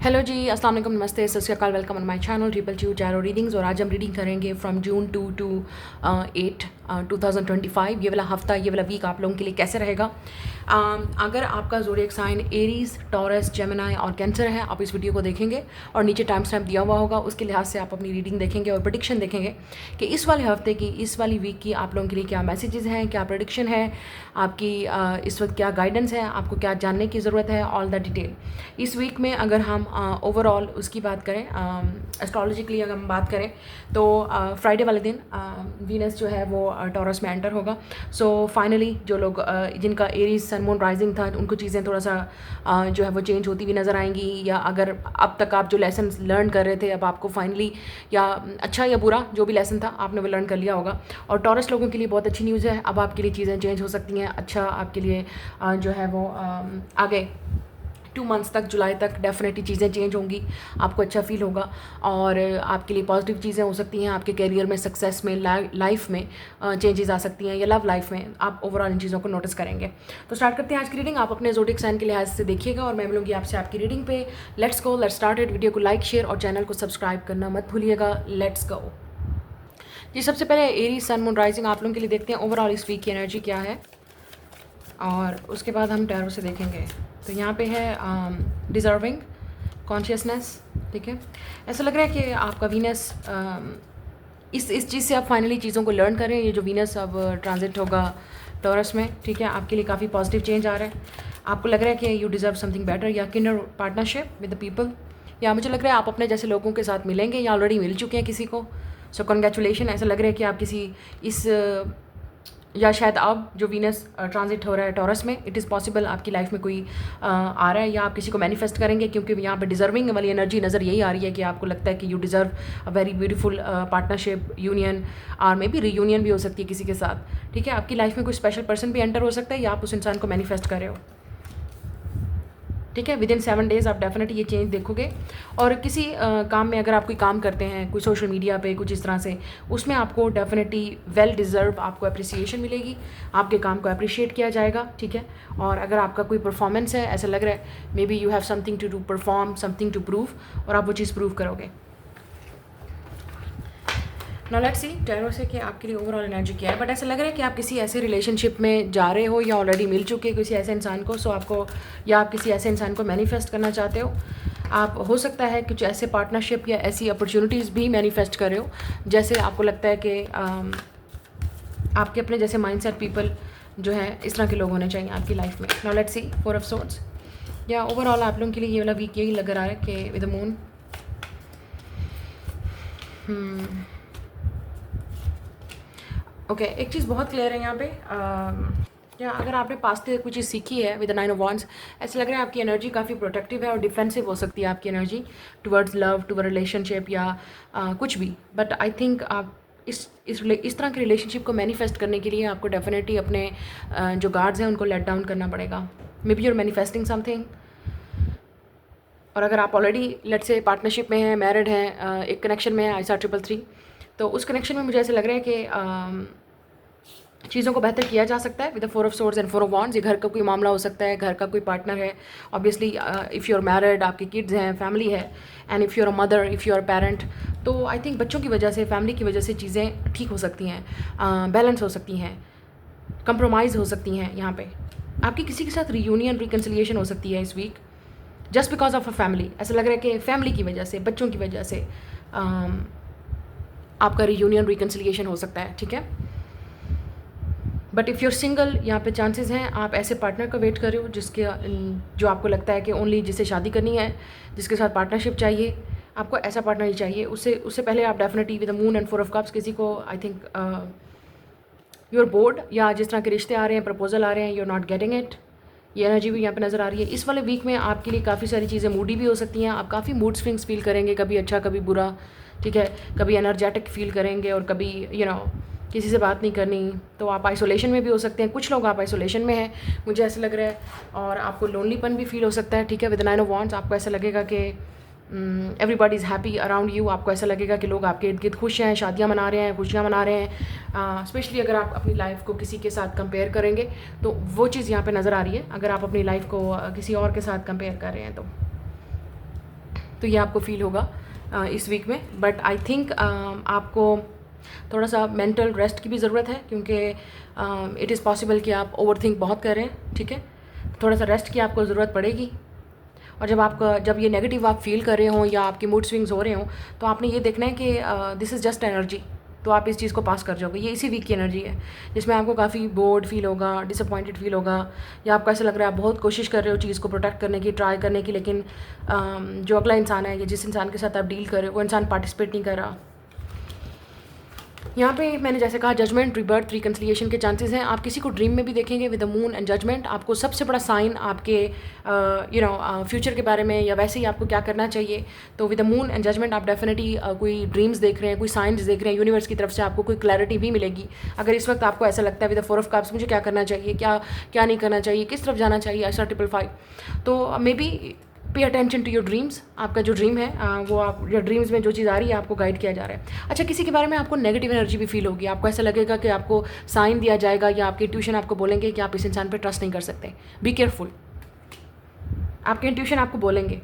Hello जी, अस्सलाम वालेकुम, नमस्ते, सत श्री अकाल, welcome on my channel triple chew tarot readings. और आज हम रीडिंग करेंगे फ्रॉम जून 2 टू 8 2025। ये वाला हफ्ता, ये वाला वीक आप लोगों के लिए कैसे रहेगा। अगर आपका zodiac sign Aries, Taurus, Gemini और कैंसर है, आप इस वीडियो को देखेंगे और नीचे टाइम स्टैम्प दिया हुआ होगा, उसके लिहाज से आप अपनी रीडिंग देखेंगे और प्रेडिक्शन देखेंगे कि इस वाले हफ्ते की, इस वाली वीक की आप लोगों के लिए क्या मैसेजेस हैं, क्या प्रेडिक्शन है आपकी, इस वक्त क्या गाइडेंस है, आपको क्या जानने की ज़रूरत है, ऑल द डिटेल। इस वीक में अगर हम ओवरऑल उसकी बात करें, एस्ट्रोलॉजिकली अगर हम बात करें तो फ्राइडे वाले दिन वीनस जो है वो टॉरस में एंटर होगा। सो फाइनली जो लोग जिनका एरीज सन मून राइजिंग था, उनको चीज़ें थोड़ा सा जो है वो चेंज होती हुई नज़र आएंगी। या अगर अब तक आप जो लेसन लर्न कर रहे थे, अब आपको फाइनली, या अच्छा या बुरा जो भी लेसन था आपने वो लर्न कर लिया होगा। और टॉरस लोगों के लिए बहुत अच्छी न्यूज़ है, अब आपके लिए चीज़ें चेंज हो सकती हैं। अच्छा आपके लिए जो है वो आगे 2 मंथ्स तक, जुलाई तक डेफिनेटली चीज़ें चेंज होंगी, आपको अच्छा फील होगा और आपके लिए पॉजिटिव चीज़ें हो सकती हैं। आपके करियर में, सक्सेस में, लाइफ में चेंजेस आ सकती हैं, या लव लाइफ में आप ओवरऑल इन चीज़ों को नोटिस करेंगे। तो स्टार्ट करते हैं आज की रीडिंग। आप अपने ज़ोडिएक साइन के लिहाज से देखिएगा और मैं मिलूंगी आपसे आपकी रीडिंग पे। Let's go, let's started. Video को लाइक, शेयर और चैनल को सब्सक्राइब करना मत भूलिएगा। लेट्स गो जी। सबसे पहले एरीज सन मून राइजिंग आप लोगों के लिए देखते हैं ओवरऑल इस वीक की एनर्जी क्या है, और उसके बाद हम टैरो से देखेंगे। तो यहाँ पे है डिज़र्विंग, कॉन्शियसनेस, ठीक है। ऐसा लग रहा है कि आपका वीनस इस चीज़ से आप फाइनली चीज़ों को लर्न करें। ये जो वीनस अब ट्रांजिट होगा टॉरस में, ठीक है, आपके लिए काफ़ी पॉजिटिव चेंज आ रहा है। आपको लग रहा है कि यू डिज़र्व समथिंग बेटर, या Kinder partnership with the people, या मुझे लग रहा है आप अपने जैसे लोगों के साथ मिलेंगे या ऑलरेडी मिल चुके हैं किसी को। So congratulation. ऐसा लग रहा है कि आप किसी इस या शायद अब जो वीनस ट्रांजिट हो रहा है टॉरस में, इट इज़ पॉसिबल आपकी लाइफ में कोई आ रहा है, या आप किसी को मैनिफेस्ट करेंगे, क्योंकि यहाँ पे डिज़र्विंग वाली एनर्जी नज़र यही आ रही है कि आपको लगता है कि you deserve a very beautiful partnership, union, और मे बी रीयूनियन भी हो सकती है किसी के साथ, ठीक है। आपकी लाइफ में कोई स्पेशल पर्सन भी एंटर हो सकता है, या आप उस इंसान को मैनिफेस्ट कर रहे हो, ठीक है। विद इन 7 डेज़ आप डेफिनेटली ये चेंज देखोगे। और किसी काम में अगर आप कोई काम करते हैं, कोई सोशल मीडिया पे कुछ इस तरह से, उसमें आपको डेफिनेटली वेल डिज़र्व आपको अप्रिसिएशन मिलेगी, आपके काम को अप्रिशिएट किया जाएगा, ठीक है। और अगर आपका कोई परफॉर्मेंस है, ऐसा लग रहा है maybe you have something to do, perform something to prove, और आप वो चीज़ प्रूव करोगे। नाउ लेट्स सी टैरो से कि आपके लिए ओवरऑल एनर्जी क्या है। बट ऐसा लग रहा है कि आप किसी ऐसे रिलेशनशिप में जा रहे हो, या ऑलरेडी मिल चुके हैं किसी ऐसे इंसान को। सो आपको, या आप किसी ऐसे इंसान को मैनिफेस्ट करना चाहते हो। आप हो सकता है कुछ ऐसे पार्टनरशिप या ऐसी अपॉर्चुनिटीज़ भी मैनिफेस्ट कर रहे हो, जैसे आपको लगता है कि आपके अपने जैसे माइंडसेट पीपल जो है, इस तरह के लोग होने चाहिए आपकी लाइफ में। Now let's C 4 of swords. या ओवरऑल आप लोगों के लिए ये वाला वीक यही लग रहा है कि विद द मून, ओके, एक चीज़ बहुत क्लियर है यहाँ पे। या अगर आपने पास्ट से कुछ चीज़ सीखी है विद 9 ऑफ वांड्स, ऐसा लग रहा है आपकी एनर्जी काफ़ी प्रोटेक्टिव है और डिफेंसिव हो सकती है आपकी energy towards love, toward relationship, या कुछ भी। बट आई थिंक आप इस तरह के रिलेशनशिप को मैनिफेस्ट करने के लिए आपको डेफिनेटली अपने जो गार्ड्स हैं उनको लेट डाउन करना पड़ेगा। Maybe you're manifesting something. और अगर आप ऑलरेडी लेट्स से पार्टनरशिप में हैं, मैरिड हैं, एक कनेक्शन में है ISA 333, तो उस कनेक्शन में मुझे ऐसा लग रहा है कि चीज़ों को बेहतर किया जा सकता है with the 4 of swords and 4 of wands. ये घर का कोई मामला हो सकता है, घर का कोई पार्टनर है, obviously if you are married, आपके किड्स हैं, फैमिली है, and if you are a mother, if you are parent, तो आई थिंक बच्चों की वजह से, फैमिली की वजह से चीज़ें ठीक हो सकती हैं, बैलेंस हो सकती हैं, कंप्रोमाइज़ हो सकती हैं। यहाँ पे आपकी किसी के साथ रीयूनियन, रिकन्सिलिएशन हो सकती है इस week, just because of a family. ऐसा लग रहा है कि फैमिली की वजह से, बच्चों की वजह से आपका रीयूनियन, रिकन्सिलिएशन हो सकता है, ठीक है। बट इफ़ यूर सिंगल, यहाँ पे चांसेस हैं आप ऐसे पार्टनर का वेट कर रहे हो जिसके जो आपको लगता है कि ओनली जिससे शादी करनी है, जिसके साथ पार्टनरशिप चाहिए, आपको ऐसा पार्टनर ही चाहिए। उससे पहले आप definitely with the moon and 4 of cups किसी को, आई थिंक यूर बोर्ड, या जिस तरह के रिश्ते आ रहे हैं, प्रपोजल आ रहे हैं, you are not getting it, ये एनर्जी भी यहाँ पे नज़र आ रही है। इस वाले वीक में आपके लिए काफ़ी सारी चीज़ें मूडी भी हो सकती हैं, आप काफ़ी मूड स्विंग्स फील करेंगे, कभी अच्छा कभी बुरा, ठीक है। कभी एनर्जेटिक फील करेंगे और कभी किसी से बात नहीं करनी, तो आप आइसोलेशन में भी हो सकते हैं। कुछ लोग आप आइसोलेशन में हैं, मुझे ऐसा लग रहा है, और आपको लोनलीपन भी फील हो सकता है, ठीक है। विद 9 ऑफ वांड्स आपको ऐसा लगेगा कि everybody is happy around you, आपको ऐसा लगेगा कि लोग आपके इर्द गिर्द खुश हैं, शादियाँ मना रहे हैं, खुशियाँ मना रहे हैं। स्पेशली अगर आप अपनी लाइफ को किसी के साथ कंपेयर करेंगे तो वो चीज़ यहाँ पे नज़र आ रही है, अगर आप अपनी लाइफ को किसी और के साथ कंपेयर कर रहे हैं तो। तो ये आपको फील होगा इस वीक में। बट आई थिंक आपको थोड़ा सा मेंटल रेस्ट की भी ज़रूरत है, क्योंकि इट इज़ पॉसिबल कि आप ओवरथिंक बहुत कर रहे हैं, ठीक है। थोड़ा सा रेस्ट की आपको ज़रूरत पड़ेगी। और जब ये नेगेटिव आप फील कर रहे हों या आपके मूड स्विंग्स हो रहे हों, तो आपने ये देखना है कि दिस इज़ जस्ट एनर्जी, तो आप इस चीज़ को पास कर जाओगे। ये इसी वीक की एनर्जी है जिसमें आपको काफ़ी बोर्ड फील होगा, डिसअपॉइंटेड फील होगा, या आपको ऐसा लग रहा है आप बहुत कोशिश कर रहे हो चीज़ को प्रोटेक्ट करने की, ट्राई करने की, लेकिन जो अगला इंसान है या जिस इंसान के साथ आप डील कर रहे हो वो इंसान पार्टिसिपेट नहीं कर रहा। यहाँ पे मैंने जैसे कहा जजमेंट, रिबर्थ, रिकन्सिलिएशन के चांसेस हैं। आप किसी को ड्रीम में भी देखेंगे with the moon and judgement. आपको सबसे बड़ा साइन आपके फ्यूचर के बारे में या वैसे ही आपको क्या करना चाहिए, तो with the moon and judgement आप डेफिनेटली कोई ड्रीम्स देख रहे हैं, कोई साइंस देख रहे हैं, यूनिवर्स की तरफ से आपको कोई क्लैरिटी भी मिलेगी। अगर इस वक्त आपको ऐसा लगता है विद द 4 ऑफ कप्स मुझे क्या करना चाहिए, क्या नहीं करना चाहिए, किस तरफ जाना चाहिए, ऐसा 555, तो maybe pay attention to your dreams. आपका जो ड्रीम है वो आप या ड्रीम्स में जो चीज़ आ रही है आपको गाइड किया जा रहा है। अच्छा, किसी के बारे में आपको नेगेटिव एनर्जी भी फील होगी, आपको ऐसा लगेगा कि आपको साइन दिया जाएगा या आपके इंट्यूशन आपको बोलेंगे कि आप इस इंसान पे ट्रस्ट नहीं कर सकते। बी केयरफुल, आपके इंट्यूशन आपको बोलेंगे,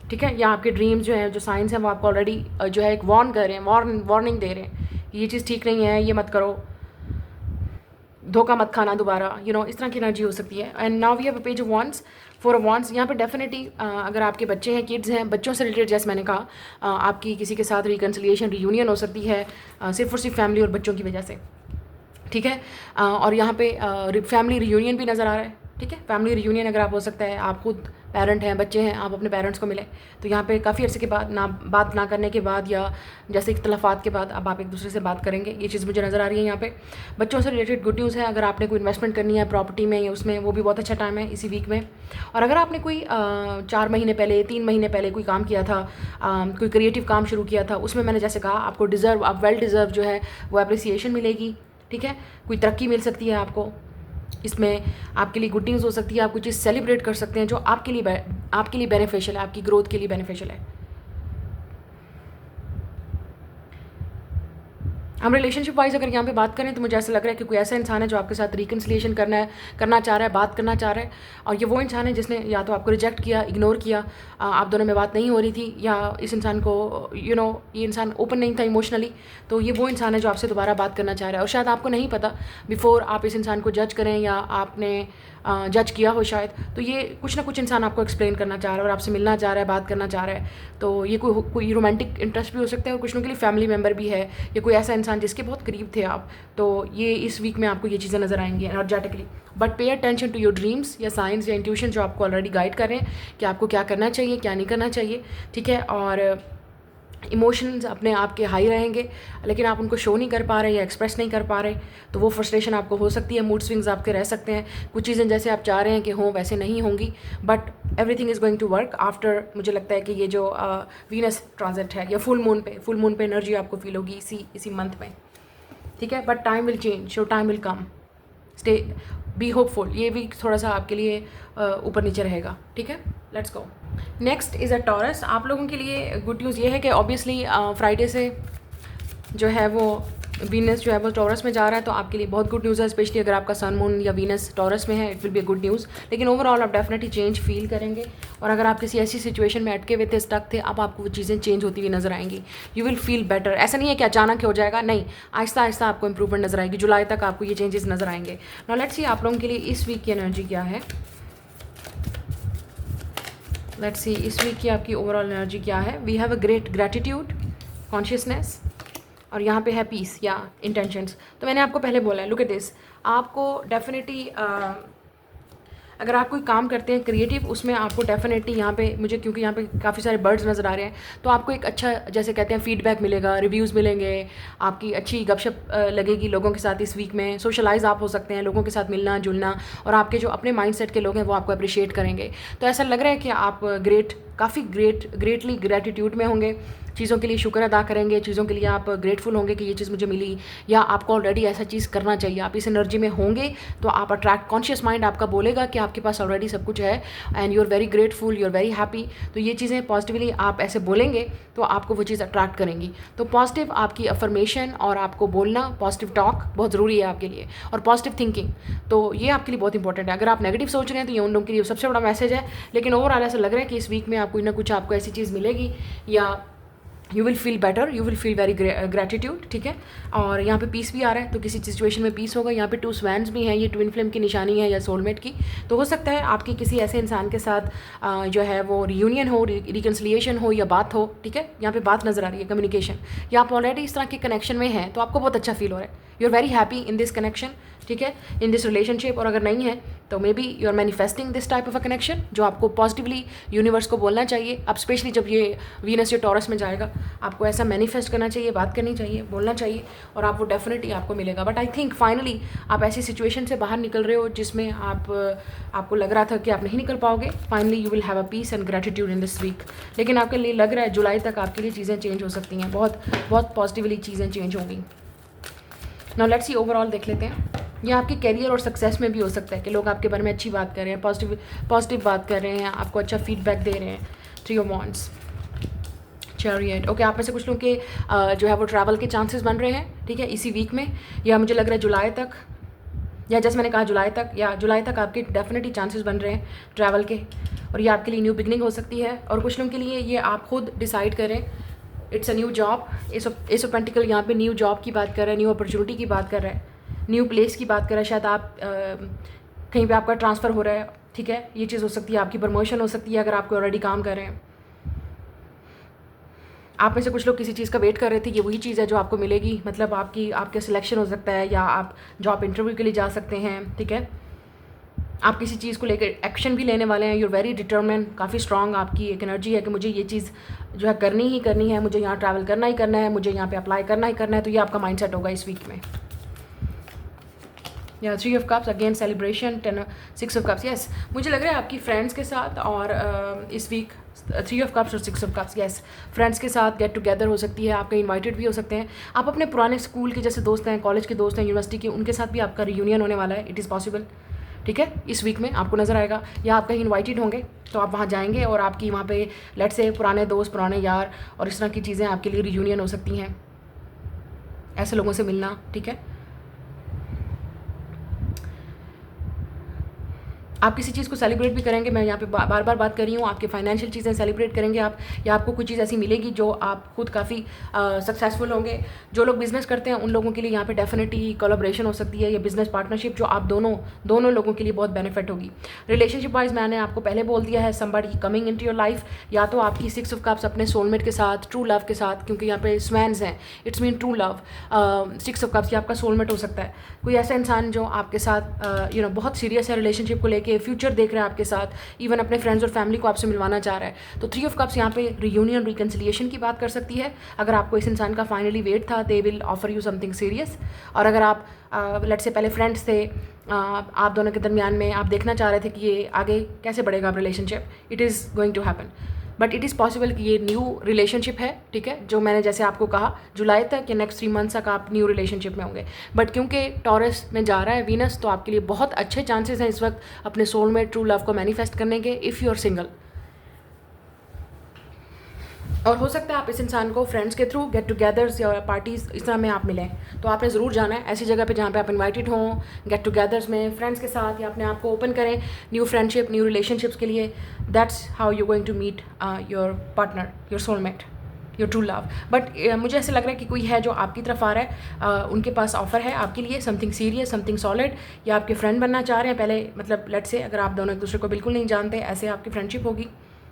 ठीक है, या आपके ड्रीम्स जो हैं, जो साइंस हैं, वो आपको ऑलरेडी जो है एक वार्न कर रहे हैं, वार्निंग दे रहे हैं, ये चीज़ ठीक नहीं है, ये मत करो, धोखा मत खाना दोबारा, इस तरह की एनर्जी हो सकती है। And now we have a page of wands, 4 of wands. यहाँ पे डेफिनेटली अगर आपके बच्चे हैं, किड्स हैं, बच्चों से रिलेटेड जैसे मैंने कहा आपकी किसी के साथ रिकन्सिलिएशन, रियूनियन हो सकती है सिर्फ और सिर्फ फैमिली और बच्चों की वजह से, ठीक है। और यहाँ पे फैमिली रियूनियन भी नज़र आ रहा है, ठीक है। फैमिली रियूनियन अगर आप हो सकता है, आप खुद पेरेंट हैं, बच्चे हैं, आप अपने पेरेंट्स को मिले, तो यहाँ पे काफ़ी अर्से के बाद बात ना करने के बाद या जैसे इख्तलाफात के बाद अब आप एक दूसरे से बात करेंगे, ये चीज़ मुझे नज़र आ रही है। यहाँ पे बच्चों से रिलेटेड गुड न्यूज़ है। अगर आपने कोई इन्वेस्टमेंट करनी है प्रॉपर्टी में या उसमें, वो भी बहुत अच्छा टाइम है इसी वीक में। और अगर आपने कोई 4 महीने पहले, 3 महीने पहले कोई काम किया था, कोई क्रिएटिव काम शुरू किया था, उसमें मैंने जैसे कहा आपको डिज़र्व, आप वेल डिज़र्व जो है वो अप्रिसिएशन मिलेगी, ठीक है। कोई तरक्की मिल सकती है आपको, इसमें आपके लिए गुड न्यूज़ हो सकती है। आप कुछ चीज़ सेलिब्रेट कर सकते हैं जो आपके लिए बेनिफिशियल है, आपकी ग्रोथ के लिए बेनिफिशियल है। हम रिलेशनशिप वाइज अगर यहाँ पे बात करें तो मुझे ऐसा लग रहा है कि कोई ऐसा इंसान है जो आपके साथ रिकन्सिलिएशन करना चाह रहा है, बात करना चाह रहा है, और ये वो इंसान है जिसने या तो आपको रिजेक्ट किया, इग्नोर किया, आप दोनों में बात नहीं हो रही थी, या इस इंसान को ये इंसान ओपन नहीं था इमोशनली, तो ये वो इंसान है जो आपसे दोबारा बात करना चाह रहा है। और शायद आपको नहीं पता बिफोर आप इस इंसान को जज करें या आपने जज किया हो शायद, तो ये कुछ ना कुछ इंसान आपको एक्सप्लेन करना चाह रहा है और आपसे मिलना चाह रहा है, बात करना चाह रहा है। तो ये कोई रोमांटिक इंटरेस्ट भी हो सकता है और कुछ लोगों के लिए फैमिली मेम्बर भी है, या कोई ऐसा इंसान जिसके बहुत करीब थे आप, तो ये इस वीक में आपको ये चीज़ें नज़र आएंगी energetically. But pay attention to your dreams या साइंस या इंट्यूशन जो आपको ऑलरेडी गाइड कर रहे हैं कि आपको क्या करना चाहिए, क्या नहीं करना चाहिए, ठीक है। और इमोशंस अपने आप के हाई रहेंगे, लेकिन आप उनको शो नहीं कर पा रहे या एक्सप्रेस नहीं कर पा रहे, तो वो फ्रस्ट्रेशन आपको हो सकती है, मूड स्विंग्स आपके रह सकते हैं, कुछ चीज़ें जैसे आप चाह रहे हैं कि हों वैसे नहीं होंगी, but everything is going to work after. मुझे लगता है कि ये जो वीनस ट्रांजिट है या फुल मून पे एनर्जी आपको फील होगी इसी मंथ में, ठीक है। But time will change, show time will come, stay be hopeful. ये वीक थोड़ा सा आपके लिए ऊपर नीचे रहेगा, ठीक है। Let's go. Next is a Taurus. आप लोगों के लिए गुड न्यूज़ ये है कि ऑब्वियसली फ्राइडे से जो है वो वीनस जो है वो टॉरस में जा रहा है, तो आपके लिए बहुत गुड न्यूज़ है, स्पेशली अगर आपका सन मून या वीनस टॉरस में है, it will be a good news. लेकिन ओवरऑल आप डेफिनेटली चेंज फील करेंगे, और अगर आप किसी ऐसी सिचुएशन में अटके हुए थे, स्टक थे, अब आपको वो चीज़ें चेंज होती हुई नजर आएंगी। You will feel better. ऐसा नहीं है कि अचानक हो जाएगा, नहीं, आहिस्ता आहिस्ता आपको इंप्रूवमेंट नजर आएगी। जुलाई तक आपको ये चेंजेस नजर आएंगे। नाउ लेट्स सी आप लोगों के लिए इस वीक की एनर्जी क्या है। लेट्स सी इस वीक की आपकी ओवरऑल एनर्जी क्या है। We have a great gratitude, consciousness, और यहाँ पे है पीस या इंटेंशंस। तो मैंने आपको पहले बोला है, लुक एट दिस, आपको डेफिनेटली अगर आप कोई काम करते हैं क्रिएटिव, उसमें आपको डेफिनेटली यहाँ पे मुझे, क्योंकि यहाँ पे काफ़ी सारे बर्ड्स नज़र आ रहे हैं, तो आपको एक अच्छा जैसे कहते हैं फीडबैक मिलेगा, रिव्यूज़ मिलेंगे, आपकी अच्छी गपशप लगेगी लोगों के साथ। इस वीक में सोशलाइज आप हो सकते हैं, लोगों के साथ मिलना जुलना, और आपके जो अपने माइंडसेट के लोग हैं वो आपको अप्रिशिएट करेंगे। तो ऐसा लग रहा है कि आप काफ़ी ग्रेटली ग्रैटिट्यूड में होंगे, चीज़ों के लिए शुक्र अदा करेंगे, चीज़ों के लिए आप ग्रेटफुल होंगे कि ये चीज़ मुझे मिली, या आपको ऑलरेडी ऐसा चीज़ करना चाहिए। आप इस एनर्जी में होंगे तो आप अट्रैक्ट, कॉन्शियस माइंड आपका बोलेगा कि आपके पास ऑलरेडी सब कुछ है and you are very grateful, you are very happy. तो ये चीज़ें पॉजिटिवली आप ऐसे बोलेंगे तो आपको वो चीज़ अट्रैक्ट करेंगी। तो पॉजिटिव आपकी अफर्मेशन और आपको बोलना, पॉजिटिव टॉक बहुत ज़रूरी है आपके लिए, और पॉजिटिव थिंकिंग, तो ये आपके लिए बहुत इंपॉर्टेंट है। अगर आप नेगेटिव सोच रहे हैं तो ये उन लोगों के लिए सबसे बड़ा मैसेज है। लेकिन ओवरऑल ऐसा लग रहा है कि इस वीक में आपको ना कुछ आपको ऐसी चीज़ मिलेगी, या you will feel better, you will feel very gratitude, ठीक है। और यहाँ पे पीस भी आ रहा है, तो किसी सिचुएशन में पीस होगा। यहाँ पे 2 स्वैन्स भी हैं, ये ट्विन फ्लेम की निशानी है या सोलमेट की। तो हो सकता है आपकी किसी ऐसे इंसान के साथ जो है वो रियूनियन हो, रिकन्सिलिएशन हो या बात हो, ठीक है। यहाँ पे बात नज़र आ रही है, कम्युनिकेशन, या आप ऑलरेडी इस तरह के कनेक्शन में हैं तो आपको बहुत अच्छा फील हो रहा है, you are very happy in this connection, ठीक है, इन दिस रिलेशनशिप। और अगर नहीं है तो maybe you are manifesting this type of a connection, जो आपको पॉजिटिवली यूनिवर्स को बोलना चाहिए। अब स्पेशली जब ये वीनस या टॉरस में जाएगा, आपको ऐसा मैनिफेस्ट करना चाहिए, बात करनी चाहिए, बोलना चाहिए, और आप वो डेफिनेटली आपको मिलेगा। बट आई थिंक फाइनली आप ऐसी सिचुएशन से बाहर निकल रहे हो जिसमें आपको लग रहा था कि आप नहीं निकल पाओगे। Finally you will have a peace and gratitude in this week. लेकिन आपके लिए लग रहा है जुलाई तक आपके लिए चीज़ें चेंज हो सकती हैं, बहुत बहुत पॉजिटिवली चीज़ें चेंज होंगी। नाउ लेट्स सी ओवरऑल देख लेते हैं। ये आपके करियर और सक्सेस में भी हो सकता है कि लोग आपके बारे में अच्छी बात कर रहे हैं, पॉजिटिव बात कर रहे हैं, आपको अच्छा फीडबैक दे रहे हैं। 3 ऑफ वांड्स, चैरियट, ओके, आप में से कुछ लोग के जो है वो ट्रैवल के चांसेस बन रहे हैं, ठीक है, इसी वीक में, या मुझे लग रहा है जुलाई तक, या जैसे मैंने कहा जुलाई तक आपके डेफिनेटली चांसेस बन रहे हैं ट्रैवल के, और ये आपके लिए न्यू बिगनिंग हो सकती है। और कुछ लोगों के लिए ये आप खुद डिसाइड करें, it's a new job. S of pentacle यहाँ पे न्यू जॉब की बात कर रहा है, न्यू अपॉर्चुनिटी की बात कर रहा है, न्यू प्लेस की बात कर रहा है। शायद आप कहीं पे आपका ट्रांसफ़र हो रहा है, ठीक है, ये चीज़ हो सकती है, आपकी प्रमोशन हो सकती है अगर आपको ऑलरेडी काम कर रहे हैं। आप में से कुछ लोग किसी चीज़ का वेट कर रहे थे, ये वही चीज़ है जो आपको मिलेगी, मतलब आपके सिलेक्शन हो सकता है, या आप जॉब इंटरव्यू के लिए जा सकते हैं, ठीक है। आप किसी चीज़ को लेकर एक्शन भी लेने वाले हैं, यूर वेरी डिटर्मिन, काफ़ी स्ट्रॉन्ग आपकी एक एनर्जी है कि मुझे ये चीज़ जो है करनी ही करनी है, मुझे यहाँ ट्रैवल करना ही करना है, मुझे यहाँ पे अप्लाई करना ही करना है। तो ये आपका माइंडसेट होगा इस वीक में। या 3 of cups, again celebration, 6 of cups, yes, मुझे लग रहा है आपकी फ्रेंड्स के साथ, और इस वीक 3 ऑफ कप्स और 6 ऑफ कप्स, यस, फ्रेंड्स के साथ गेट टुगेदर हो सकती है, आप कहीं इन्वाइटेड भी हो सकते हैं। आप अपने पुराने स्कूल के जैसे दोस्त हैं, कॉलेज के दोस्त हैं, यूनिवर्सिटी के, उनके साथ भी आपका रियूनियन होने वाला है, इट इज़ पॉसिबल, ठीक है, इस वीक में आपको नज़र आएगा। या आप कहीं इन्वाइटेड होंगे तो आप वहाँ जाएंगे और आपकी वहाँ पे लेट्स से पुराने दोस्त, पुराने यार और इस तरह की चीज़ें आपके लिए रियूनियन हो सकती हैं, ऐसे लोगों से मिलना, ठीक है। आप किसी चीज़ को सेलिब्रेट भी करेंगे, मैं यहाँ पे बार बार बात कर रही हूँ, आपके फाइनेंशियल चीज़ें सेलिब्रेट करेंगे आप, या आपको कुछ चीज़ ऐसी मिलेगी जो आप खुद काफ़ी सक्सेसफुल होंगे। जो लोग बिज़नेस करते हैं उन लोगों के लिए यहाँ पे डेफिनेटली कोलैबोरेशन हो सकती है, या बिज़नेस पार्टनरशिप जो आप दोनों लोगों के लिए बहुत बेनिफिट होगी। रिलेशनशिप वाइज मैंने आपको पहले बोल दिया है, somebody coming into your life, या तो आपकी 6 ऑफ कप्स अपने सोलमेट के साथ, ट्रू लव के साथ, क्योंकि यहाँ पे स्वैन्स हैं, it's mean true love. 6 of cups ये आपका सोलमेट हो सकता है, कोई ऐसा इंसान जो आपके साथ बहुत सीरियस है रिलेशनशिप को लेके, फ्यूचर देख रहा है आपके साथ, इवन अपने फ्रेंड्स और फैमिली को आपसे मिलवाना चाह रहा है। तो 3 ऑफ कप्स यहाँ पे रियूनियन, रिकन्सिलिएशन की बात कर सकती है। अगर आपको इस इंसान का फाइनली वेट था, they will offer you something serious. और अगर आप लेट्स से पहले फ्रेंड्स थे, आप दोनों के दरमियान में आप देखना चाह रहे थे कि ये आगे कैसे बढ़ेगा relationship, it is going to happen, but it is possible कि ये न्यू रिलेशनशिप है, ठीक है, जो मैंने जैसे आपको कहा जुलाई तक या नेक्स्ट 3 मंथ्स तक आप न्यू रिलेशनशिप में होंगे। बट क्योंकि टॉरस में जा रहा है वीनस, तो आपके लिए बहुत अच्छे चांसेस हैं इस वक्त अपने सोलमेट, ट्रू लव को मैनिफेस्ट करने के, इफ़ यू आर सिंगल। और हो सकता है आप इस इंसान को फ्रेंड्स के थ्रू गेट टुगेदर्स या पार्टीज़ इस तरह में आप मिलें, तो आपने ज़रूर जाना है ऐसी जगह पे जहाँ पे आप इनवाइटेड हों, गेट टुगेदर्स में फ्रेंड्स के साथ, या अपने आप को ओपन करें न्यू फ्रेंडशिप, न्यू रिलेशनशिप्स के लिए। That's how you going to meet your partner, your soulmate, your true love. But मुझे ऐसा लग रहा है कि कोई है जो आपकी तरफ आ रहा है, उनके पास ऑफर है आपके लिए, समथिंग सीरियस, समथिंग सॉलिड, या आपके फ्रेंड बनना चाह रहे हैं पहले, मतलब लेट्स से अगर आप दोनों एक दूसरे को बिल्कुल नहीं जानते, ऐसे आपकी फ्रेंडशिप होगी,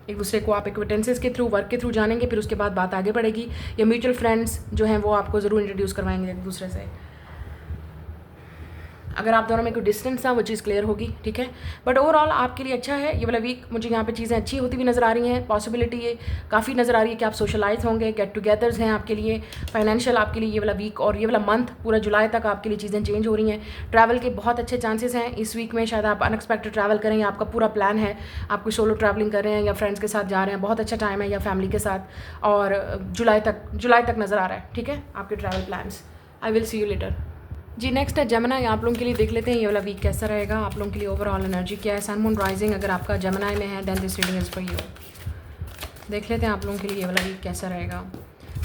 एक दूसरे को आप एक्विटेंसेस के थ्रू, वर्क के थ्रू जानेंगे, फिर उसके बाद बात आगे बढ़ेगी, या म्यूचुअल फ्रेंड्स जो हैं वो आपको ज़रूर इंट्रोड्यूस करवाएंगे एक दूसरे से। अगर आप दोनों में कोई डिस्टेंस था वो चीज़ क्लियर होगी, ठीक है। बट ओवरऑल आपके लिए अच्छा है ये वाला वीक। मुझे यहाँ पे चीज़ें अच्छी होती हुई नज़र आ रही हैं, पॉसिबिलिटी ये काफ़ी नज़र आ रही है कि आप सोशलाइज होंगे, गेट टुगेदर्स हैं आपके लिए, फाइनेंशियल आपके लिए ये वाला वीक और ये वाला मंथ पूरा जुलाई तक आपके लिए चीज़ें चेंज हो रही हैं। ट्रैवल के बहुत अच्छे चांसेस हैं इस वीक में, शायद आप अनएक्सपेक्टेड ट्रैवल करें या आपका पूरा प्लान है, आप कोई सोलो ट्रैवलिंग कर रहे हैं या फ्रेंड्स के साथ जा रहे हैं, बहुत अच्छा टाइम है, या फैमिली के साथ। और जुलाई तक नज़र आ रहा है, ठीक है, आपके travel plans. I will see you later. जी नेक्स्ट है जेमिनी। आप लोगों के लिए देख लेते हैं ये वाला वीक कैसा रहेगा, आप लोगों के लिए ओवरऑल एनर्जी क्या है। सन मून राइजिंग अगर आपका जेमिनी में है then this reading is for you. देख लेते हैं आप लोगों के लिए ये वाला वीक कैसा रहेगा।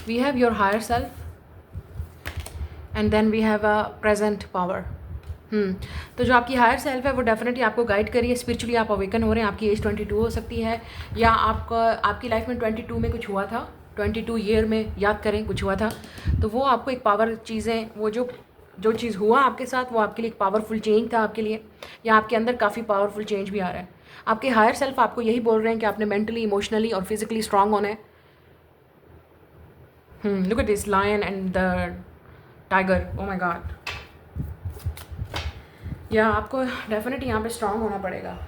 We have your higher self and then we have a present power. तो जो आपकी हायर सेल्फ है वो डेफिनेटली आपको गाइड करिए, स्पिरिचुअली आप अवेकन हो रहे हैं। आपकी एज 22 हो सकती है, या आपकी लाइफ में 22 में कुछ हुआ था, 22 ईयर में याद करें कुछ हुआ था, तो वो आपको एक पावर चीज़ें, वो जो चीज़ हुआ आपके साथ वो आपके लिए एक पावरफुल चेंज था आपके लिए, या आपके अंदर काफ़ी पावरफुल चेंज भी आ रहा है। आपके हायर सेल्फ आपको यही बोल रहे हैं कि आपने मेंटली, इमोशनली और फिजिकली स्ट्रांग होना है। Look at this lion and the tiger, oh my God. या आपको डेफिनेटली यहाँ पे स्ट्रांग होना पड़ेगा,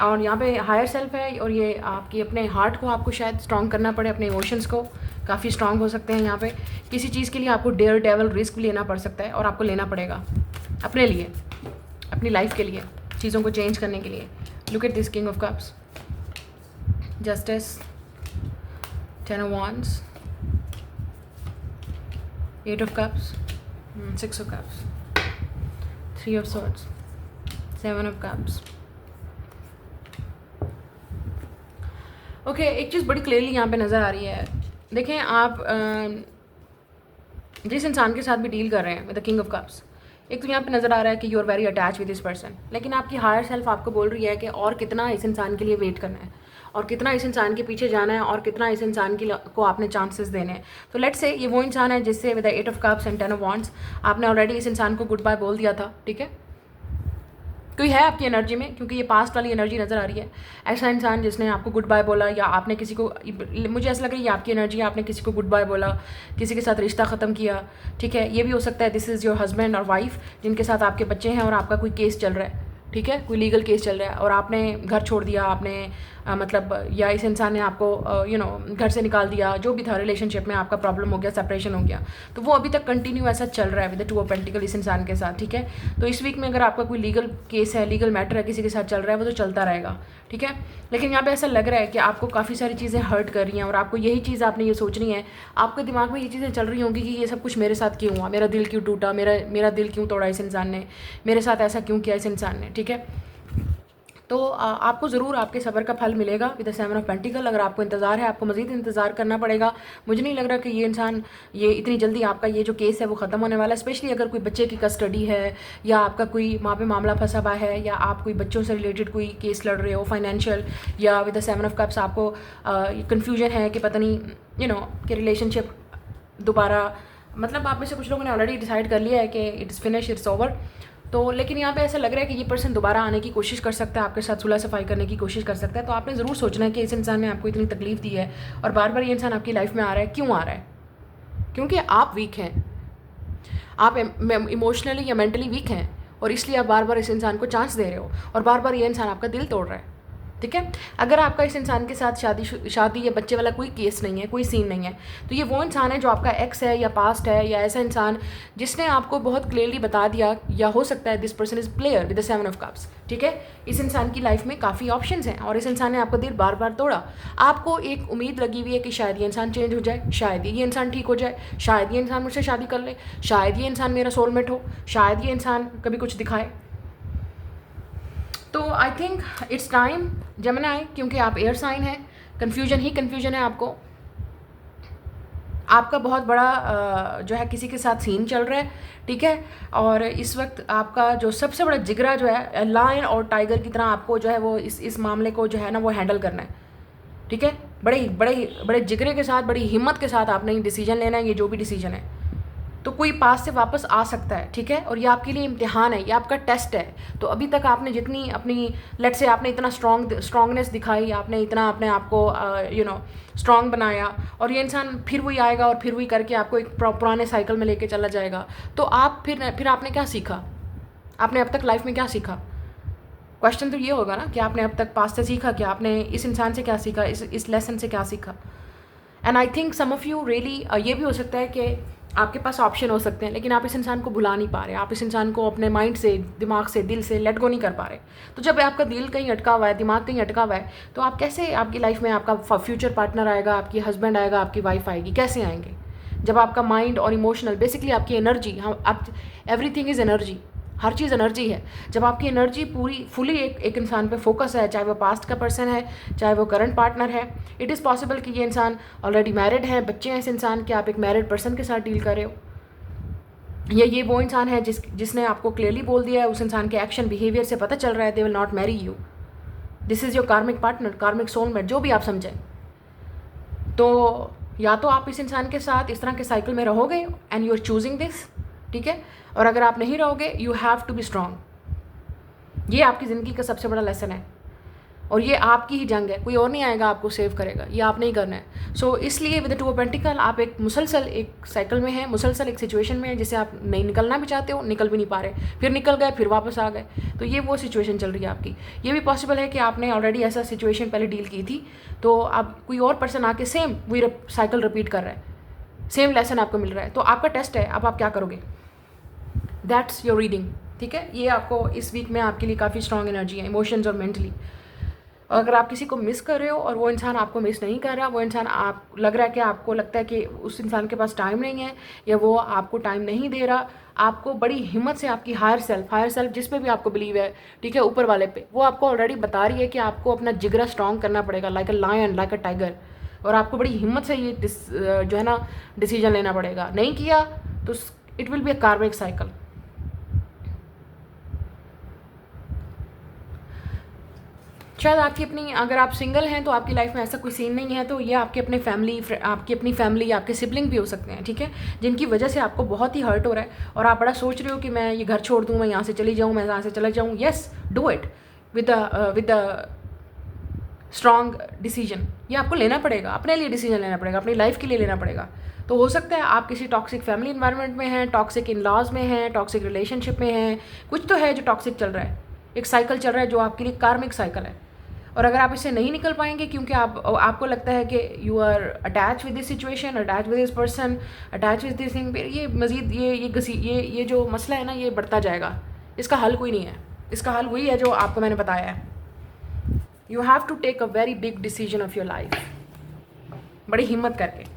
और यहाँ पे हायर सेल्फ है और ये आपकी अपने हार्ट को आपको शायद स्ट्रांग करना पड़े, अपने इमोशंस को काफ़ी स्ट्रांग हो सकते हैं। यहाँ पे किसी चीज़ के लिए आपको डेयर डेवल रिस्क भी लेना पड़ सकता है, और आपको लेना पड़ेगा अपने लिए, अपनी लाइफ के लिए, चीज़ों को चेंज करने के लिए। Look at this king of cups, justice, 10 of wands, 8 of cups, 6 of cups, 3 of swords, 7 of cups. Okay, एक चीज़ बड़ी क्लियरली यहाँ पे नज़र आ रही है। देखें आप जिस इंसान के साथ भी डील कर रहे हैं with the king of cups, एक तो यहाँ पे नज़र आ रहा है कि you are very attach with this person, लेकिन आपकी हायर सेल्फ आपको बोल रही है कि और कितना इस इंसान के लिए वेट करना है, और कितना इस इंसान के पीछे जाना है, और कितना इस इंसान को आपने चांसेस देने हैं। तो लेट्स से ये वो इंसान है जिससे with the 8 of cups and 10 of wands आपने ऑलरेडी इस इंसान को गुड बाय बोल दिया था, ठीक है। कोई है आपकी एनर्जी में, क्योंकि ये पास्ट वाली एनर्जी नज़र आ रही है, ऐसा इंसान जिसने आपको गुड बाय बोला, या आपने किसी को, मुझे ऐसा लग रहा है ये आपकी एनर्जी है, आपने किसी को गुड बाय बोला, किसी के साथ रिश्ता ख़त्म किया, ठीक है। ये भी हो सकता है दिस इज़ योर हस्बैंड और वाइफ जिनके साथ आपके बच्चे हैं, और आपका कोई केस चल रहा है, ठीक है, कोई लीगल केस चल रहा है, और आपने घर छोड़ दिया, आपने मतलब, या इस इंसान ने आपको घर से निकाल दिया, जो भी था रिलेशनशिप में आपका प्रॉब्लम हो गया, सेपरेशन हो गया, तो वो अभी तक कंटिन्यू ऐसा चल रहा है विद द 2 ऑफ पेंटिकल इस इंसान के साथ, ठीक है। तो इस वीक में अगर आपका कोई लीगल केस है, लीगल मैटर है, किसी के साथ चल रहा है, वो तो चलता रहेगा, ठीक है। लेकिन यहाँ पे ऐसा लग रहा है कि आपको काफ़ी सारी चीज़ें हर्ट कर रही हैं, और आपको यही चीज़ आपने ये सोचनी है, आपके दिमाग में ये चीज़ें चल रही होंगी कि ये सब कुछ मेरे साथ क्यों हुआ, मेरा दिल क्यों टूटा, मेरा दिल क्यों तोड़ा इस इंसान ने, मेरे साथ ऐसा क्यों किया इस इंसान ने, ठीक है। तो आपको ज़रूर आपके सब्र का फल मिलेगा विद द 7 ऑफ पेंटिकल। अगर आपको इंतज़ार है, आपको मज़ीद इंतज़ार करना पड़ेगा। मुझे नहीं लग रहा कि ये इंसान, ये इतनी जल्दी आपका ये जो केस है वो ख़त्म होने वाला है, स्पेशली अगर कोई बच्चे की कस्टडी है, या आपका कोई वहाँ पे मामला फंसा हुआ है, या आप कोई बच्चों से रिलेटेड कोई केस लड़ रहे हो फाइनेंशियल, या विद द 7 ऑफ कप्स आपको कन्फ्यूजन है कि पता नहीं कि रिलेशनशिप दोबारा, मतलब आप में से कुछ लोगों ने ऑलरेडी डिसाइड कर लिया है कि इट्स फिनिश, इट्स ओवर। तो लेकिन यहाँ पे ऐसा लग रहा है कि ये पर्सन दोबारा आने की कोशिश कर सकता है, आपके साथ सुलह सफाई करने की कोशिश कर सकता है। तो आपने ज़रूर सोचना है कि इस इंसान ने आपको इतनी तकलीफ़ दी है, और बार बार ये इंसान आपकी लाइफ में आ रहा है, क्यों आ रहा है? क्योंकि आप वीक हैं, आप इमोशनली या मेंटली वीक हैं, और इसलिए आप बार बार इस इंसान को चांस दे रहे हो, और बार बार ये इंसान आपका दिल तोड़ रहा है, ठीक है। अगर आपका इस इंसान के साथ शादी या बच्चे वाला कोई केस नहीं है, कोई सीन नहीं है, तो ये वो इंसान है जो आपका एक्स है, या पास्ट है, या ऐसा इंसान जिसने आपको बहुत क्लियरली बता दिया, या हो सकता है this person is player with the 7 of cups, ठीक है। इस इंसान की लाइफ में काफ़ी ऑप्शंस हैं, और इस इंसान ने आपको दिल बार बार तोड़ा। आपको एक उम्मीद लगी हुई है कि शायद ये इंसान चेंज हो जाए, शायद ये इंसान ठीक हो जाए, शायद ये इंसान मुझसे शादी कर ले, शायद ये इंसान मेरा सोलमेट हो, शायद ये इंसान कभी कुछ दिखाए। तो I think it's time Gemini, क्योंकि आप एयर साइन हैं, कन्फ्यूजन ही कन्फ्यूजन है आपको। आपका बहुत बड़ा जो है किसी के साथ सीन चल रहा है, ठीक है। और इस वक्त आपका जो सबसे बड़ा जिगरा जो है, लायन और टाइगर की तरह आपको जो है वो इस मामले को जो है ना वो हैंडल करना है, ठीक है। बड़े जिगरे के साथ, बड़ी हिम्मत के साथ आपने डिसीजन लेना है, ये जो भी डिसीजन है। तो कोई पास से वापस आ सकता है, ठीक है। और ये आपके लिए इम्तिहान है, ये आपका टेस्ट है। तो अभी तक आपने जितनी अपनी, लेट्स से आपने इतना स्ट्रॉन्गनेस दिखाई, आपने इतना अपने आप को स्ट्रॉन्ग बनाया, और ये इंसान फिर वही आएगा और फिर वही करके आपको एक पुराने साइकिल में लेके चला जाएगा। तो आप फिर आपने क्या सीखा? आपने अब तक लाइफ में क्या सीखा? क्वेश्चन तो ये होगा ना कि आपने अब तक पास्ट से सीखा क्या, आपने इस इंसान से क्या सीखा, इस लेसन से क्या सीखा। And I think some of you really ये भी हो सकता है कि आपके पास ऑप्शन हो सकते हैं, लेकिन आप इस इंसान को भुला नहीं पा रहे, आप इस इंसान को अपने माइंड से, दिमाग से, दिल से लेट गो नहीं कर पा रहे। तो जब आपका दिल कहीं अटका हुआ है, दिमाग कहीं अटका हुआ है, तो आप कैसे, आपकी लाइफ में आपका फ्यूचर पार्टनर आएगा, आपकी हस्बैंड आएगा, आपकी वाइफ आएगी, कैसे आएंगे? जब आपका माइंड और इमोशनल, बेसिकली आपकी एनर्जी, हम आप, everything is energy, her cheese energy है। जब आपकी एनर्जी पूरी फुली एक इंसान पे फोकस है, चाहे वो पास्ट का पर्सन है, चाहे वो करंट पार्टनर है, इट इज़ पॉसिबल कि ये इंसान ऑलरेडी मैरिड है, बच्चे हैं इस इंसान के, आप एक मैरिड पर्सन के साथ डील कर रहे हो, या ये वो इंसान है जिसने आपको क्लियरली बोल दिया है, उस इंसान के एक्शन बिहेवियर से पता चल रहा है they will not marry you, this is your कार्मिक पार्टनर, कार्मिक सोलमेट, जो भी आप समझें। तो या तो आप इस इंसान के साथ इस तरह के साइकिल में रहोगे and you are choosing this, ठीक है, और अगर आप नहीं रहोगे, you have to be strong. ये आपकी ज़िंदगी का सबसे बड़ा लेसन है, और ये आपकी ही जंग है, कोई और नहीं आएगा आपको सेव करेगा, ये आपने ही करना है। सो इसलिए with the two of pentacle आप एक मुसलसल एक साइकिल में हैं, मुसलसल एक सिचुएशन में है जिसे आप नहीं निकलना भी चाहते हो, निकल भी नहीं पा रहे, फिर निकल गए, फिर वापस आ गए। तो ये वो सिचुएशन चल रही है आपकी। ये भी पॉसिबल है कि आपने ऑलरेडी ऐसा सिचुएशन पहले डील की थी, तो अब कोई और पर्सन आके सेम वही साइकिल रिपीट कर रहा है, सेम लेसन आपको मिल रहा है। तो आपका टेस्ट है, अब आप क्या करोगे, दैट्स योर रीडिंग, ठीक है। ये आपको इस वीक में आपके लिए काफ़ी स्ट्रॉन्ग एनर्जी है, इमोशंस और मेंटली। अगर आप किसी को मिस कर रहे हो और वो इंसान आपको मिस नहीं कर रहा, वो इंसान आप लग रहा है कि आपको लगता है कि उस इंसान के पास टाइम नहीं है, या वो आपको टाइम नहीं दे रहा, आपको बड़ी हिम्मत से आपकी हायर सेल्फ जिस पे भी आपको बिलीव है, ठीक है, ऊपर वाले पे, वो आपको ऑलरेडी बता रही है कि आपको अपना जिगरा स्ट्रॉन्ग करना पड़ेगा, like a lion, like a tiger, और आपको बड़ी हिम्मत से ये जो है ना डिसीजन लेना पड़ेगा। नहीं किया तो इट विल बी अ कार्मिक साइकिल। शायद आपकी अपनी, अगर आप सिंगल हैं तो आपकी लाइफ में ऐसा कोई सीन नहीं है, तो ये आपकी अपनी फैमिली, आपके सिबलिंग भी हो सकते हैं, ठीक है, जिनकी वजह से आपको बहुत ही हर्ट हो रहा है और आप बड़ा सोच रहे हो कि मैं ये घर छोड़ दूँ, मैं यहाँ से चली जाऊँ, मैं यहाँ से चला जाऊँ। Yes, do it with the strong decision. ये आपको लेना पड़ेगा, अपने लिए डिसीजन लेना पड़ेगा, अपनी लाइफ के लिए लेना पड़ेगा। तो हो सकता है आप किसी टॉक्सिक फैमिली इन्वायरमेंट में हैं, टॉक्सिक इन लॉज में हैं, टॉक्सिक रिलेशनशिप में हैं, कुछ तो है जो टॉक्सिक चल रहा है, एक साइकिल चल रहा है जो आपके लिए कार्मिक साइकिल है। और अगर आप इससे नहीं निकल पाएंगे क्योंकि आपको लगता है कि you are attach with this situation, attach with this person, attach with this thing, ये मज़ीद ये जो मसला है ना, ये बढ़ता जाएगा। इसका हल कोई नहीं है, इसका हल वही है जो आपको मैंने बताया है। You have to take a very big decision of your life, बड़ी हिम्मत करके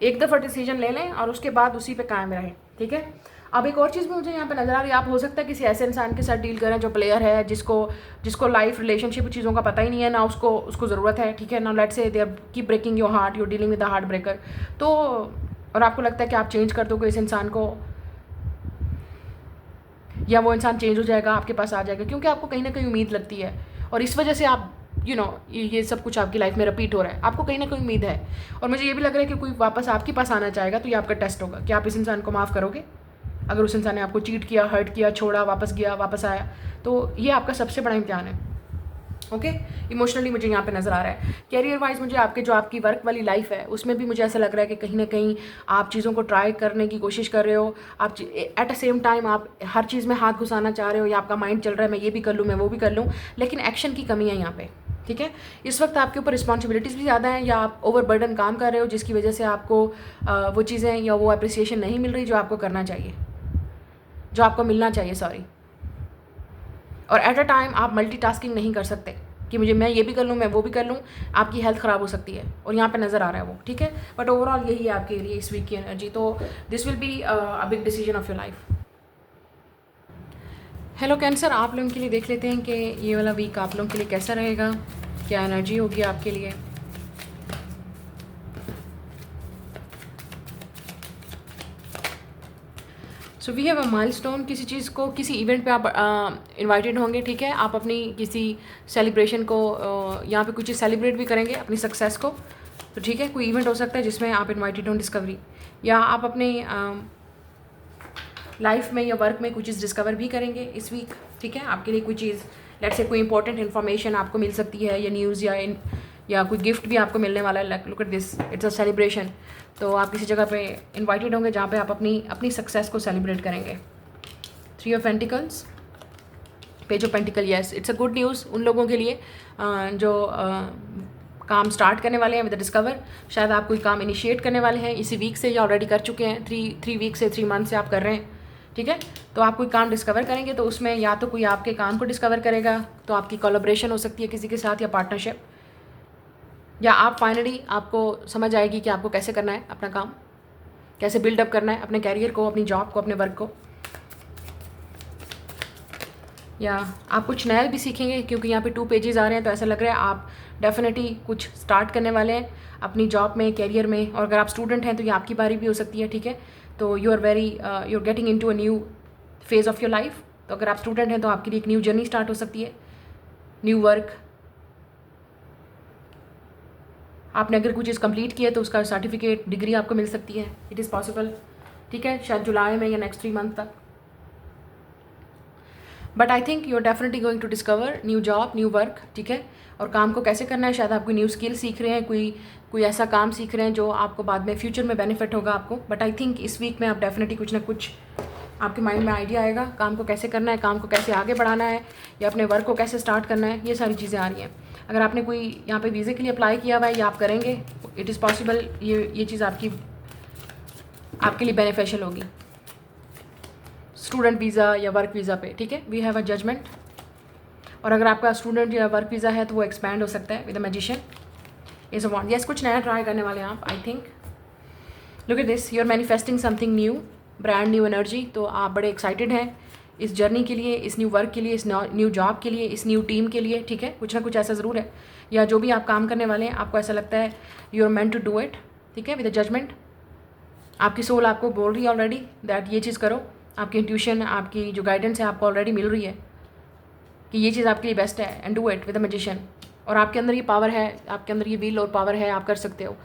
एक दफ़ा डिसीजन ले लें और उसके बाद उसी पे कायम रहें, ठीक है। अब एक और चीज़ भी मुझे यहाँ पे नज़र आ रही है, आप हो सकता है किसी ऐसे इंसान के साथ डील करें जो प्लेयर है, जिसको लाइफ रिलेशनशिप चीज़ों का पता ही नहीं है ना, उसको ज़रूरत है, ठीक है ना। Let's say they are keep breaking your heart, you are dealing with the heart breaker. तो और आपको लगता है कि आप चेंज कर दोगे इस इंसान को, या वो इंसान चेंज हो जाएगा, आपके पास आ जाएगा, क्योंकि आपको कहीं ना कहीं उम्मीद लगती है, और इस वजह से आप ये सब कुछ आपकी लाइफ में रिपीट हो रहा है, आपको कहीं ना कहीं उम्मीद है। और मुझे ये भी लग रहा है कि कोई वापस आपके पास आना चाहेगा, तो ये आपका टेस्ट होगा कि आप इस इंसान को माफ़ करोगे। अगर उस इंसान ने आपको चीट किया, हर्ट किया, छोड़ा, वापस गया, वापस आया, तो ये आपका सबसे बड़ा इम्तिहान है, ओके। इमोशनली मुझे यहाँ पे नज़र आ रहा है। कैरियर वाइज मुझे जो आपकी वर्क वाली लाइफ है, उसमें भी मुझे ऐसा लग रहा है कि कहीं ना कहीं आप चीज़ों को ट्राई करने की कोशिश कर रहे हो, आप एट अ सेम टाइम आप हर चीज़ में हाथ घुसाना चाह रहे हो, या आपका माइंड चल रहा है मैं ये भी कर लूँ, मैं वो भी कर लूँ, लेकिन एक्शन की कमी है यहाँ पे, ठीक है। इस वक्त आपके ऊपर रिस्पॉन्सिबिलिटीज़ भी ज़्यादा हैं, या आप ओवरबर्डन काम कर रहे हो, जिसकी वजह से आपको वो चीज़ें या वो अप्रिसिएशन नहीं मिल रही जो आपको करना चाहिए, जो आपको मिलना चाहिए, सॉरी। और एट अ टाइम आप मल्टीटास्किंग नहीं कर सकते कि मैं ये भी कर लूँ, मैं वो भी कर लूँ, आपकी हेल्थ ख़राब हो सकती है, और यहाँ पे नज़र आ रहा है वो, ठीक है। बट ओवरऑल यही है आपके लिए इस वीक की एनर्जी। तो this will be a big decision of your life. Hello cancer, आप लोगों के लिए देख लेते हैं कि ये वाला वीक आप लोगों के लिए कैसा रहेगा, क्या एनर्जी होगी आपके लिए। So we have a milestone, किसी चीज़ को, किसी इवेंट पे आप इनवाइटेड होंगे, ठीक है। आप अपनी किसी सेलिब्रेशन को यहाँ पे कुछ चीज़ सेलिब्रेट भी करेंगे, अपनी सक्सेस को, तो ठीक है। कोई इवेंट हो सकता है जिसमें आप इनवाइटेड हों, डिस्कवरी, या आप अपने लाइफ में या वर्क में कुछ चीज़ डिस्कवर भी करेंगे इस वीक, ठीक है। आपके लिए कोई चीज़, लेट्स से कोई इंपॉर्टेंट इन्फॉर्मेशन आपको मिल सकती है, या न्यूज़, या कोई गिफ्ट भी आपको मिलने वाला है। Like look at this, it's a celebration. तो आप किसी जगह पे इनवाइटेड होंगे जहाँ पे आप अपनी सक्सेस को सेलिब्रेट करेंगे। 3 of pentacles, page of pentacle. Yes, it's a good news उन लोगों के लिए जो काम स्टार्ट करने वाले हैं विद डिस्कवर। शायद आप कोई काम इनिशिएट करने वाले हैं इसी वीक से या ऑलरेडी कर चुके हैं, 3 वीक से 3 मंथ से आप कर रहे हैं, ठीक है। तो आप कोई काम डिस्कवर करेंगे तो उसमें या तो कोई आपके काम को डिस्कवर करेगा, तो आपकी कोलैबोरेशन हो सकती है किसी के साथ, या पार्टनरशिप, या आप फाइनली आपको समझ आएगी कि आपको कैसे करना है अपना काम, कैसे बिल्डअप करना है अपने कैरियर को, अपनी जॉब को, अपने वर्क को, या आप कुछ नया भी सीखेंगे, क्योंकि यहाँ पे 2 पेजेस आ रहे हैं। तो ऐसा लग रहा है आप डेफिनेटली कुछ स्टार्ट करने वाले हैं अपनी जॉब में, कैरियर में। और अगर आप स्टूडेंट हैं तो ये आपकी बारी भी हो सकती है, ठीक है। तो you are getting into a new phase of your life. तो अगर आप स्टूडेंट हैं तो आपके लिए एक न्यू जर्नी स्टार्ट हो सकती है, न्यू वर्क। आपने अगर कुछ चीज़ कंप्लीट की है तो उसका सर्टिफिकेट, डिग्री आपको मिल सकती है, इट इज़ पॉसिबल, ठीक है, शायद जुलाई में या नेक्स्ट 3 मंथ तक। But I think you are definitely going to discover new job, new work, ठीक है। और काम को कैसे करना है, शायद आप कोई न्यू स्किल सीख रहे हैं, कोई ऐसा काम सीख रहे हैं जो आपको बाद में फ्यूचर में बेनिफिट होगा आपको। बट आई थिंक इस वीक में आप डेफिनेटली कुछ ना कुछ आपके माइंड में आइडिया आएगा, काम को कैसे करना है, काम को कैसे आगे बढ़ाना है, या अपने वर्क को कैसे स्टार्ट करना है, ये सारी चीज़ें आ रही हैं। अगर आपने कोई यहाँ पे वीज़े के लिए अप्लाई किया हुआ है या आप करेंगे, इट इज़ पॉसिबल ये चीज़ आपके लिए बेनिफिशियल होगी, स्टूडेंट वीज़ा या वर्क वीज़ा पे, ठीक है। We have a judgement. और अगर आपका स्टूडेंट या वर्क वीज़ा है तो वो एक्सपैंड हो सकता है with a magician, is a wand. Yes, कुछ नया ट्राई करने वाले हैं आप, I think. Look at this, you are manifesting something new, brand new energy. तो आप बड़े एक्साइटेड हैं इस जर्नी के लिए, इस न्यू वर्क के लिए, इस न्यू जॉब के लिए, इस न्यू टीम के लिए, ठीक है। कुछ ना कुछ ऐसा ज़रूर है, या जो भी आप काम करने वाले हैं आपको ऐसा लगता है you are meant to do it, ठीक है, विद अ जजमेंट। आपकी सोल आपको बोल रही है ऑलरेडी दैट ये चीज़ करो। आपकी इंट्यूशन, आपकी जो गाइडेंस है आपको ऑलरेडी मिल रही है कि ये चीज़ आपके लिए बेस्ट है, and do it with a magician. और आपके अंदर ये पावर है, आपके अंदर ये विल और पावर है, आप कर सकते हो।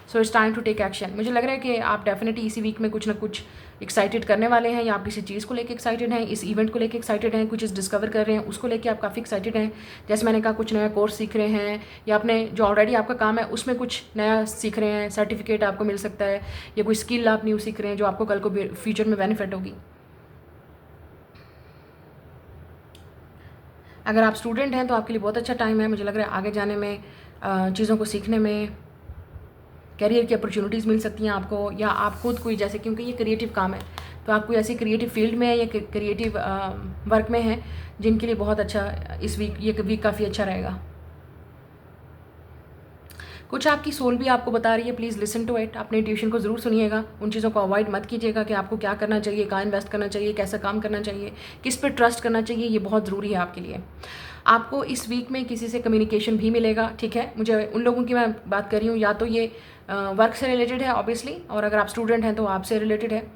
So it's time to take action. मुझे लग रहा है कि आप डेफिनेटली इसी वीक में कुछ ना कुछ एक्साइटेड करने वाले हैं, या आप किसी चीज़ को लेकर एक्साइटेड हैं, इस इवेंट को लेकर एक्साइटेड हैं, कुछ चीज़ डिस्कवर कर रहे हैं उसको लेकर आप काफ़ी एक्साइटेड हैं। जैसे मैंने कहा, कुछ नया कोर्स सीख रहे हैं, या अपने जो ऑलरेडी आपका काम है उसमें कुछ नया सीख रहे हैं, सर्टिफिकेट आपको मिल सकता है, या कोई स्किल आप न्यू सीख रहे हैं जो आपको कल को फ्यूचर में बेनिफिट होगी। अगर आप स्टूडेंट हैं तो आपके लिए बहुत अच्छा टाइम है। मुझे लग रहा है आगे जाने में, चीज़ों को सीखने में, कैरियर की अपॉर्चुनिटीज़ मिल सकती हैं आपको, या आप खुद कोई, जैसे क्योंकि ये क्रिएटिव काम है तो आप कोई ऐसी क्रिएटिव फील्ड में है या क्रिएटिव वर्क में हैं जिनके लिए बहुत अच्छा इस वीक, ये वीक काफ़ी अच्छा रहेगा। कुछ आपकी सोल भी आपको बता रही है, प्लीज़ लिसन टू इट। अपने ट्यूशन को ज़रूर सुनिएगा, उन चीज़ों को अवॉइड मत कीजिएगा कि आपको क्या करना चाहिए, कहाँ इन्वेस्ट करना चाहिए, कैसा काम करना चाहिए, किस पर ट्रस्ट करना चाहिए, ये बहुत ज़रूरी है आपके लिए। आपको इस वीक में किसी से कम्युनिकेशन भी मिलेगा, ठीक है। मुझे उन लोगों की मैं बात कर रही हूँ, या तो ये वर्क से रिलेटेड है ऑब्वियसली, और अगर आप स्टूडेंट हैं तो आपसे रिलेटेड है।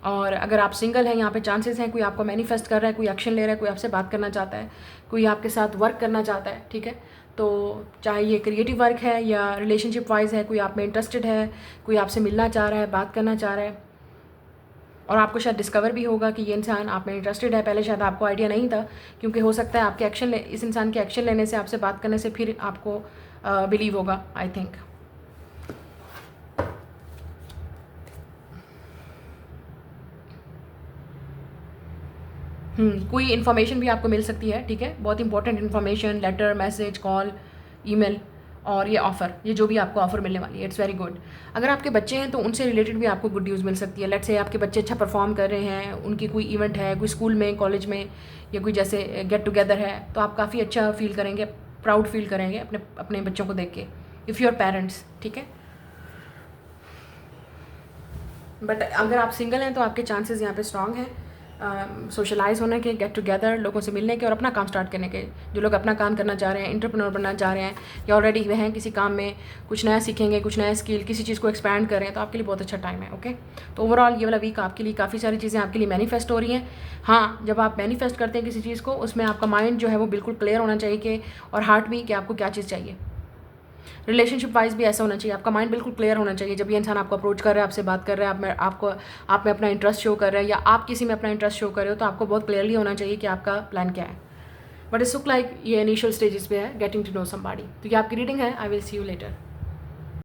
और अगर आप सिंगल हैं, यहाँ पे चांसेस हैं कोई आपको मैनिफेस्ट कर रहा है, कोई एक्शन ले रहा है, कोई आपसे बात करना चाहता है, कोई आपके साथ वर्क करना चाहता है, ठीक है। तो चाहे ये क्रिएटिव वर्क है या रिलेशनशिप वाइज है, कोई आप में इंटरेस्टेड है, कोई आपसे मिलना चाह रहा है, बात करना चाह रहा है, और आपको शायद डिस्कवर भी होगा कि ये इंसान आप में इंटरेस्टेड है। पहले शायद आपको आइडिया नहीं था, क्योंकि हो सकता है आपके इस इंसान के एक्शन लेने से, आपसे बात करने से फिर आपको बिलीव होगा, आई थिंक। कोई इन्फॉर्मेशन भी आपको मिल सकती है, ठीक है, बहुत important information, letter, message, call, email, और ये ऑफ़र, ये जो भी आपको ऑफ़र मिलने वाली है, इट्स वेरी गुड। अगर आपके बच्चे हैं तो उनसे रिलेटेड भी आपको गुड न्यूज़ मिल सकती है। लेट्स से आपके बच्चे अच्छा परफॉर्म कर रहे हैं, उनकी कोई इवेंट है, कोई स्कूल में, कॉलेज में, या कोई जैसे गेट टुगेदर है, तो आप काफ़ी अच्छा फील करेंगे, प्राउड फील करेंगे अपने बच्चों को देख के, इफ़ यूर पेरेंट्स, ठीक है। बट अगर आप सिंगल हैं तो आपके चांसेस यहाँ पे स्ट्रांग हैं सोशलाइज होने के, गेट टुगेदर, लोगों से मिलने के, और अपना काम स्टार्ट करने के। जो लोग अपना काम करना चाह रहे हैं, एंटरप्रेन्योर बनना चाह रहे हैं, या ऑलरेडी वे हैं किसी काम में, कुछ नया सीखेंगे, कुछ नया स्किल, किसी चीज़ को एक्सपैंड कर रहे हैं, तो आपके लिए बहुत अच्छा टाइम है, ओके। तो ओवरऑल ये वाला वीक आपके लिए काफ़ी सारी चीज़ें आपके लिए मैनिफेस्ट हो रही हैं। हाँ, जब आप मैनिफेस्ट करते हैं किसी चीज़ को, उसमें आपका माइंड जो है वो बिल्कुल क्लियर होना चाहिए कि, और हार्ट भी, कि आपको क्या चीज़ चाहिए। रिलेशनशिप वाइज भी ऐसा होना चाहिए, आपका माइंड बिल्कुल क्लियर होना चाहिए। जब ये इंसान आपको अप्रोच कर रहा है, आपसे बात कर रहा है, आप में अपना इंटरेस्ट शो कर रहा है, या आप किसी में अपना इंटरेस्ट शो कर रहे हो, तो आपको बहुत क्लियरली होना चाहिए कि आपका प्लान क्या है। बट इट्स लुक लाइक ये इनिशियल स्टेजेस पे है, गेटिंग टू नो समबॉडी। तो ये आपकी रीडिंग है। आई विल सी यू लेटर।